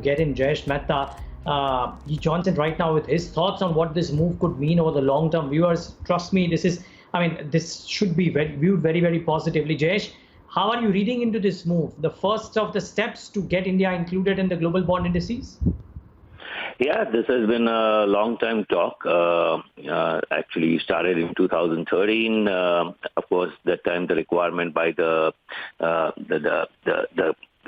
get in Jayesh Mehta. He joins in right now with his thoughts on what this move could mean over the long term. Viewers, trust me, this should be viewed very, very positively. Jayesh, how are you reading into this move? The first of the steps to get India included in the global bond indices? Yeah, this has been a long time talk. Actually started in 2013. Of course, that time the requirement by the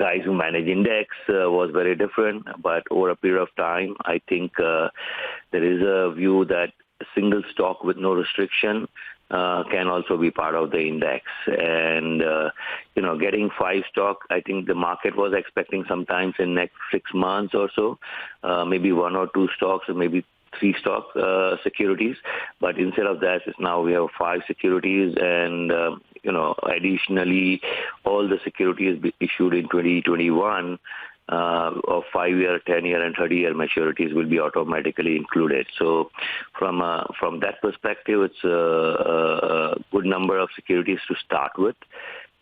guys who manage index was very different. But over a period of time, I think there is a view that a single stock with no restriction can also be part of the index. And, getting 5 stock, I think the market was expecting sometimes in next 6 months or so, maybe 1 or 2 stocks or maybe 3 stock securities. But instead of that, now we have 5 securities and, additionally, all the securities issued in 2021 of 5-year, 10-year, and 30-year maturities will be automatically included. So from that perspective, it's a good number of securities to start with.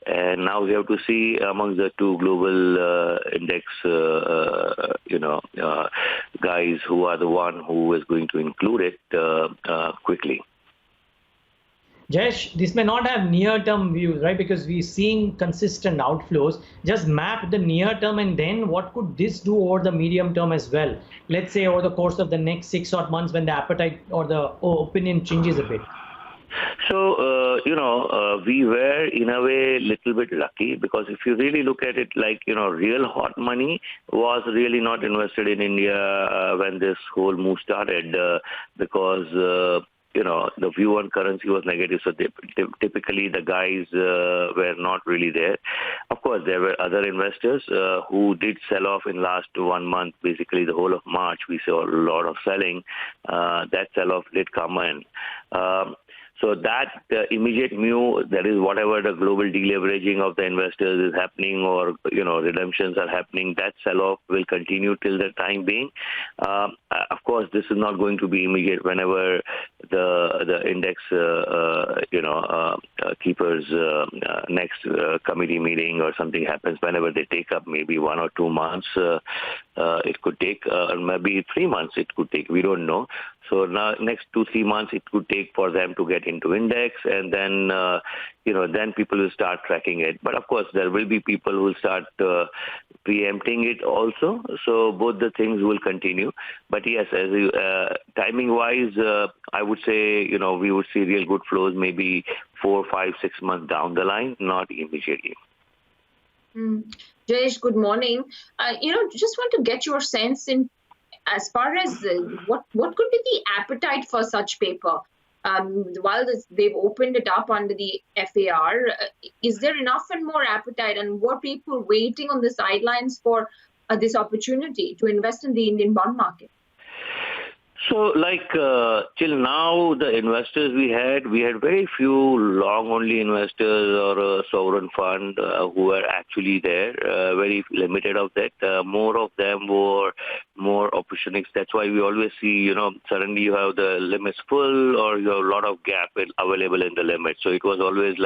And now we have to see among the 2 global index, guys who are the one who is going to include it quickly. Jayesh, this may not have near-term views, right? Because we're seeing consistent outflows. Just map the near term, and then what could this do over the medium term as well? Let's say over the course of the next 6 odd months when the appetite or the opinion changes a bit. So, we were in a way a little bit lucky because if you really look at it like, real hot money was really not invested in India when this whole move started because the view on currency was negative. So typically the guys were not really there. Of course, there were other investors who did sell off in last 1 month. Basically, the whole of March, we saw a lot of selling. That sell-off did come in. So that immediate view, that is whatever the global deleveraging of the investors is happening or, redemptions are happening, that sell-off will continue till the time being. Of course, this is not going to be immediate whenever the index, keepers next committee meeting or something happens, whenever they take up maybe 1 or 2 months, it could take, maybe 3 months it could take, we don't know. So now next 2-3 months it could take for them to get into index, and then then people will start tracking it. But of course there will be people who will start preempting it also. So both the things will continue. But yes, as timing wise, I would say we would see real good flows maybe 4, 5, 6 months down the line, not immediately. Jayesh, good morning. Just want to get your sense in as far as what could be the appetite for such paper. While they've opened it up under the FAR, is there enough and more appetite, and were people waiting on the sidelines for this opportunity to invest in the Indian bond market? So, till now, the investors we had very few long-only investors or a sovereign fund who were actually there, very limited of that. More of them were more opportunists. That's why we always see, suddenly you have the limits full or you have a lot of gap available in the limit. So it was always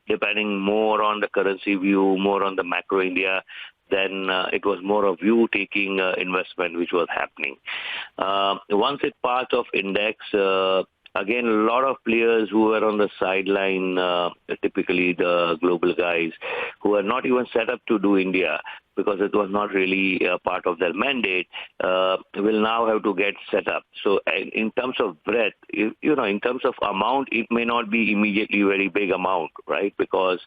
depending more on the currency view, more on the macro India, then it was more of view-taking investment which was happening. Once it part of index, again, a lot of players who were on the sideline, typically the global guys, who were not even set up to do India because it was not really a part of their mandate, will now have to get set up. So in terms of breadth, in terms of amount, it may not be immediately very big amount, right? Because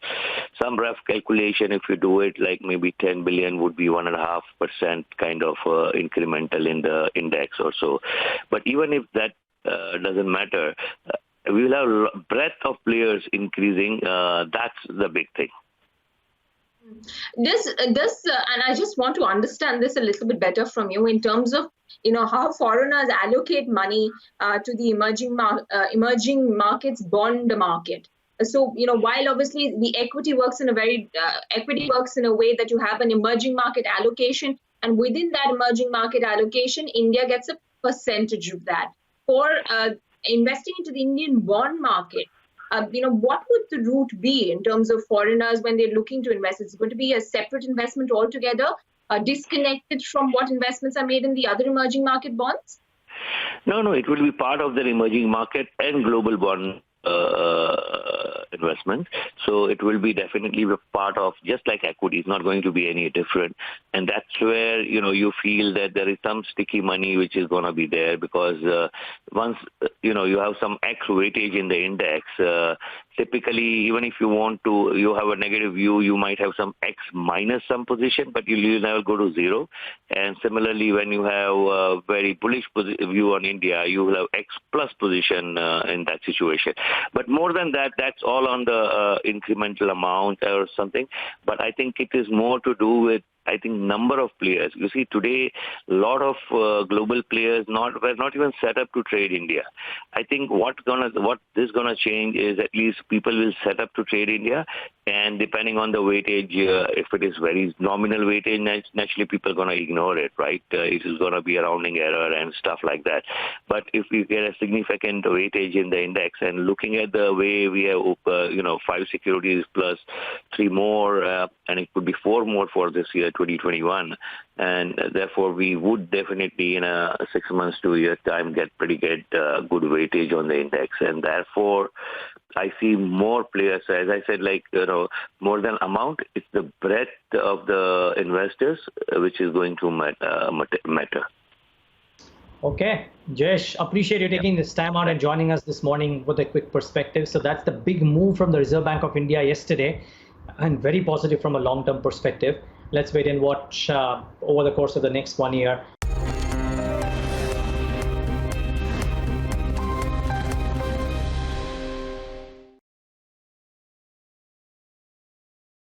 some rough calculation, if you do it, like maybe 10 billion would be 1.5% kind of incremental in the index or so. But even if that doesn't matter, we will have breadth of players increasing. That's the big thing. And I just want to understand this a little bit better from you in terms of, how foreigners allocate money to the emerging markets bond market. So, while obviously the equity works in a way that you have an emerging market allocation, and within that emerging market allocation, India gets a percentage of that. For investing into the Indian bond market, what would the route be in terms of foreigners when they're looking to invest? It's going to be a separate investment altogether, disconnected from what investments are made in the other emerging market bonds? No, it will be part of the emerging market and global bond investment. So it will be definitely a part of, just like equity, it's not going to be any different. And that's where, you feel that there is some sticky money which is going to be there, because once, you have some X weightage in the index, typically, even if you have a negative view, you might have some X minus some position, but you'll never go to zero. And similarly, when you have a very bullish view on India, you will have X plus position in that situation. But more than that, that's all on the incremental amount or something. But I think it is more to do with, number of players. You see, today, a lot of global players were not even set up to trade India. I think what this is gonna change is at least people will set up to trade India, and depending on the weightage, if it is very nominal weightage, naturally people are gonna ignore it, right? It is gonna be a rounding error and stuff like that. But if we get a significant weightage in the index, and looking at the way we have, 5 securities plus 3 more, and it could be 4 more for this year, 2021, and therefore we would definitely in a 6 months to a year time get good weightage on the index, and therefore I see more players. As I said, more than amount, it's the breadth of the investors which is going to matter. Okay, Jayesh, appreciate you taking this time out and joining us this morning with a quick perspective. So that's the big move from the Reserve Bank of India yesterday, and very positive from a long-term perspective. Let's wait and watch over the course of the next 1 year.